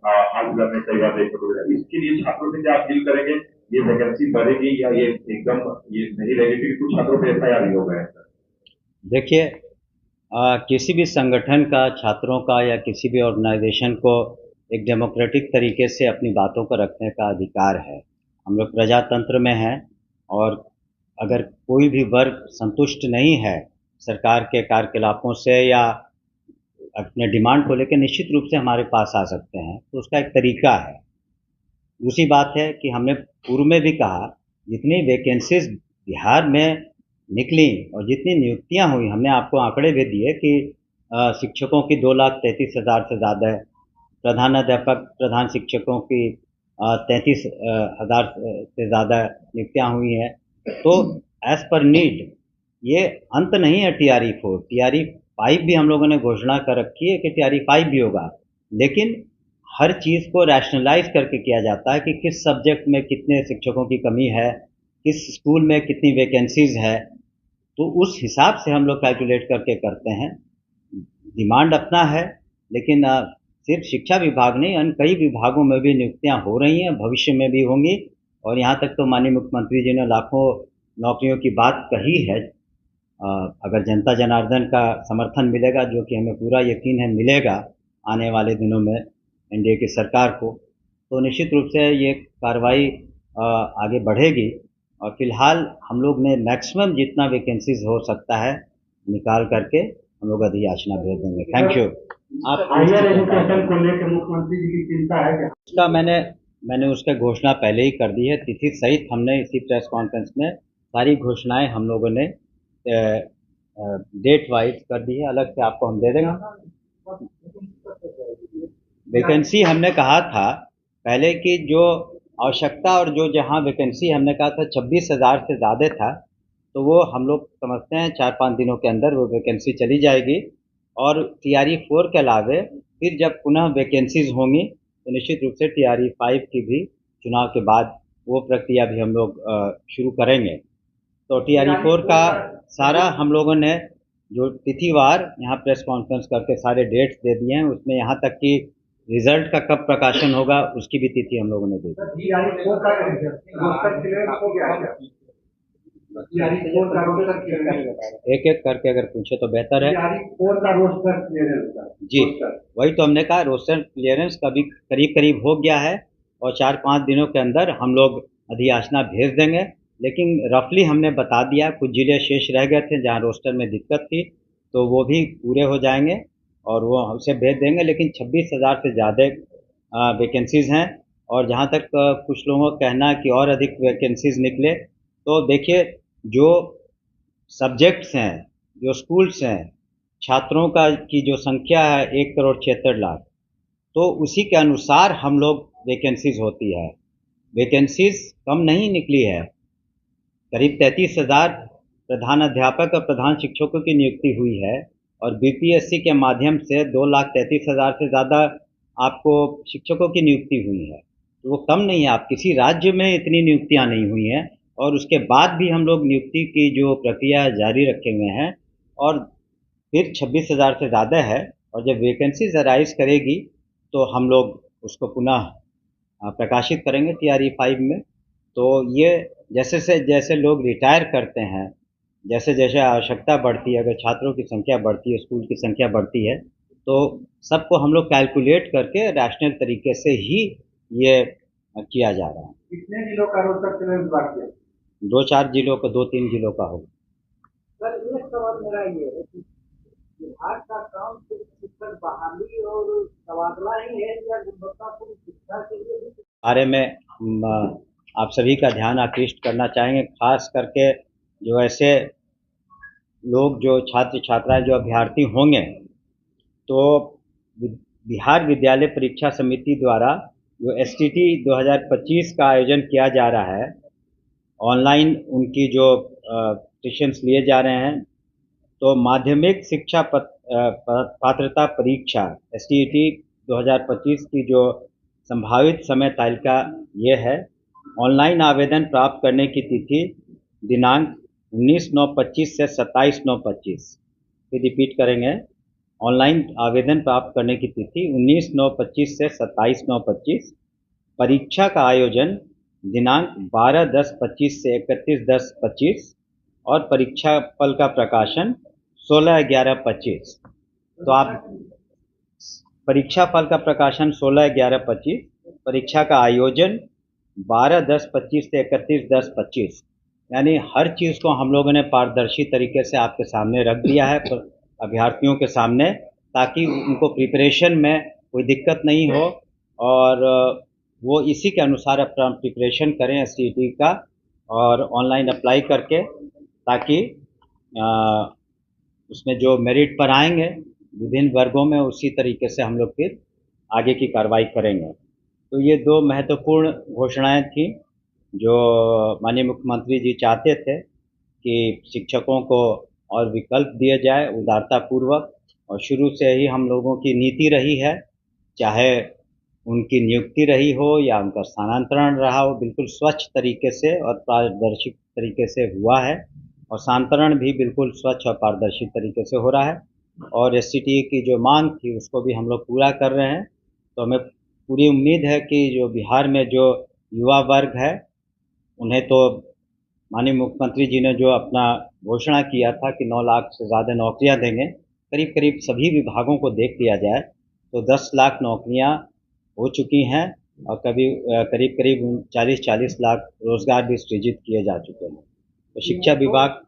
हाल फिलहाल में कई बार देखने को मिला। इसके लिए छात्रों से क्या अपील करेंगे? ये वैकेंसी बढ़ेगी या ये एकदम ये नहीं रहेगी? क्योंकि कुछ छात्रों पे एफआईआर भी हो गए हैं सर। देखिए, किसी भी संगठन का, छात्रों का या किसी भी ऑर्गेनाइजेशन को एक डेमोक्रेटिक तरीके से अपनी बातों को रखने का अधिकार है। हम लोग प्रजातंत्र में हैं, और अगर कोई भी वर्ग संतुष्ट नहीं है सरकार के कार्यकलापों से या अपने डिमांड को लेकर, निश्चित रूप से हमारे पास आ सकते हैं, तो उसका एक तरीका है। दूसरी बात है कि हमने पूर्व में भी कहा, जितनी वैकेंसीज बिहार में निकली और जितनी नियुक्तियां हुई, हमने आपको आंकड़े भी दिए कि शिक्षकों की 2,33,000 से ज़्यादा है, प्रधानाध्यापक प्रधान शिक्षकों की 33,000 से ज़्यादा नियुक्तियां हुई हैं। तो एज पर नीड ये अंत नहीं है। TRE 4 TRE 5 भी हम लोगों ने घोषणा कर रखी है कि TRE 5 भी होगा, लेकिन हर चीज़ को रैशनलाइज करके किया जाता है कि किस सब्जेक्ट में कितने शिक्षकों की कमी है, किस स्कूल में कितनी वैकेंसीज है, तो उस हिसाब से हम लोग कैलकुलेट करके करते हैं। डिमांड अपना है, लेकिन सिर्फ शिक्षा विभाग नहीं, अन्य कई विभागों में भी नियुक्तियां हो रही हैं, भविष्य में भी होंगी। और यहाँ तक तो माननीय मुख्यमंत्री जी ने लाखों नौकरियों की बात कही है। अगर जनता जनार्दन का समर्थन मिलेगा, जो कि हमें पूरा यकीन है मिलेगा आने वाले दिनों में एनडीए की सरकार को, तो निश्चित रूप से ये कार्रवाई आगे बढ़ेगी। और फिलहाल हम लोग ने मैक्सिमम जितना वैकेंसीज हो सकता है निकाल करके हम लोग अधियाचना भेज देंगे। Thank you. आप हायर एजुकेशन को लेकर मुख्यमंत्री जी की चिंता है क्या? उसका मैंने उसका घोषणा पहले ही कर दी है। तिथि सहित हमने इसी प्रेस कॉन्फ्रेंस में सारी घोषणाएं हम लोगों ने डेट वाइज कर दी है। अलग से आपको हम दे देंगे। वैकेंसी हमने कहा था पहले कि जो आवश्यकता और जो जहां वैकेंसी हमने कहा था 26,000 से ज़्यादा था, तो वो हम लोग समझते हैं 4-5 दिनों के अंदर वो वैकेंसी चली जाएगी। और TRE 4 के अलावे फिर जब पुनः वैकेंसीज होंगी तो निश्चित रूप से TRE 5 की भी चुनाव के बाद वो प्रक्रिया भी हम लोग शुरू करेंगे। तो TRE 4 का सारा हम लोगों ने जो तिथिवार यहाँ प्रेस कॉन्फ्रेंस करके सारे डेट्स दे दिए हैं। उसमें यहाँ तक कि रिजल्ट का कब प्रकाशन होगा उसकी भी तिथि हम लोगों ने दे दी। एक एक करके अगर पूछे तो बेहतर है। जी, वही तो हमने कहा, रोस्टर क्लियरेंस कभी करीब करीब हो गया है और 4-5 दिनों के अंदर हम लोग अधियाचना भेज देंगे। लेकिन रफली हमने बता दिया, कुछ जिले शेष रह गए थे जहाँ रोस्टर में दिक्कत थी, तो वो भी पूरे हो जाएंगे और वो हमसे भेज देंगे। लेकिन 26,000 से ज़्यादा वैकेंसीज हैं। और जहाँ तक कुछ लोगों का कहना है कि और अधिक वैकेंसीज निकले, तो देखिए, जो सब्जेक्ट्स हैं, जो स्कूल्स हैं, छात्रों का की जो संख्या है 1,76,00,000, तो उसी के अनुसार हम लोग वैकेंसीज होती है। वैकेंसीज कम नहीं निकली है। करीब 33,000 प्रधान अध्यापक और प्रधान शिक्षकों की नियुक्ति हुई है और BPSC के माध्यम से 2,33,000 से ज़्यादा आपको शिक्षकों की नियुक्ति हुई है। तो वो कम नहीं है। आप किसी राज्य में इतनी नियुक्तियां नहीं हुई हैं, और उसके बाद भी हम लोग नियुक्ति की जो प्रक्रिया जारी रखे हुए हैं। और फिर 26,000 से ज़्यादा है, और जब वैकेंसीज अराइज करेगी तो हम लोग उसको पुनः प्रकाशित करेंगे TRE 5 में। तो ये जैसे से जैसे लोग रिटायर करते हैं, जैसे जैसे आवश्यकता बढ़ती है, अगर छात्रों की संख्या बढ़ती है, स्कूल की संख्या बढ़ती है, तो सबको हम लोग कैलकुलेट करके रैशनल तरीके से ही ये किया जा रहा है। कितने जिलों का रोस्टर क्लियरेंस बाकी है? 2-4 जिलों का, 2-3 जिलों का होगा। सर, एक सवाल मेरा ये है कि विभाग का काम सिर्फ शिक्षक बहाली और तबादला ही है या गुणवत्तापूर्ण शिक्षा के लिए भी? बारे में हम आप सभी का ध्यान आकृष्ट करना चाहेंगे, खास करके जो ऐसे लोग, जो छात्र छात्राएं, जो अभ्यर्थी होंगे, तो बिहार विद्यालय परीक्षा समिति द्वारा जो STT 2025 का आयोजन किया जा रहा है, ऑनलाइन उनकी जो सेशंस लिए जा रहे हैं, तो माध्यमिक शिक्षा पात्रता परीक्षा STT 2025 की जो संभावित समय तालिका ये है। ऑनलाइन आवेदन प्राप्त करने की तिथि दिनांक 19/9/25 से 27/9/25। फिर रिपीट करेंगे, ऑनलाइन आवेदन प्राप्त करने की तिथि 19/9/25 से 27/9/25। परीक्षा का आयोजन दिनांक 12/10/25 से 31/10/25 और परीक्षा फल का प्रकाशन 16/11/25। तो आप परीक्षा फल का प्रकाशन 16/11/25, परीक्षा का आयोजन 12/10/25 से 31/10/25। यानी हर चीज़ को हम लोगों ने पारदर्शी तरीके से आपके सामने रख दिया है अभ्यर्थियों के सामने, ताकि उनको प्रिपरेशन में कोई दिक्कत नहीं हो और वो इसी के अनुसार अपना प्रिपरेशन करें एसटीईटी का और ऑनलाइन अप्लाई करके, ताकि उसमें जो मेरिट पर आएंगे विभिन्न वर्गों में उसी तरीके से हम लोग फिर आगे की कार्रवाई करेंगे। तो ये दो महत्वपूर्ण घोषणाएं थी जो माननीय मुख्यमंत्री जी चाहते थे कि शिक्षकों को और विकल्प दिए जाए उदारतापूर्वक, और शुरू से ही हम लोगों की नीति रही है, चाहे उनकी नियुक्ति रही हो या उनका स्थानांतरण रहा हो, बिल्कुल स्वच्छ तरीके से और पारदर्शी तरीके से हुआ है और स्थानांतरण भी बिल्कुल स्वच्छ और पारदर्शी तरीके से हो रहा है। और एससीटीई की जो मांग थी उसको भी हम लोग पूरा कर रहे हैं। तो हमें पूरी उम्मीद है कि जो बिहार में जो युवा वर्ग है उन्हें तो माननीय मुख्यमंत्री जी ने जो अपना घोषणा किया था कि 9 लाख से ज़्यादा नौकरियां देंगे, करीब करीब सभी विभागों को देख लिया जाए तो 10 लाख नौकरियां हो चुकी हैं और करीब करीब 40-40 लाख रोजगार भी सृजित किए जा चुके हैं। तो शिक्षा विभाग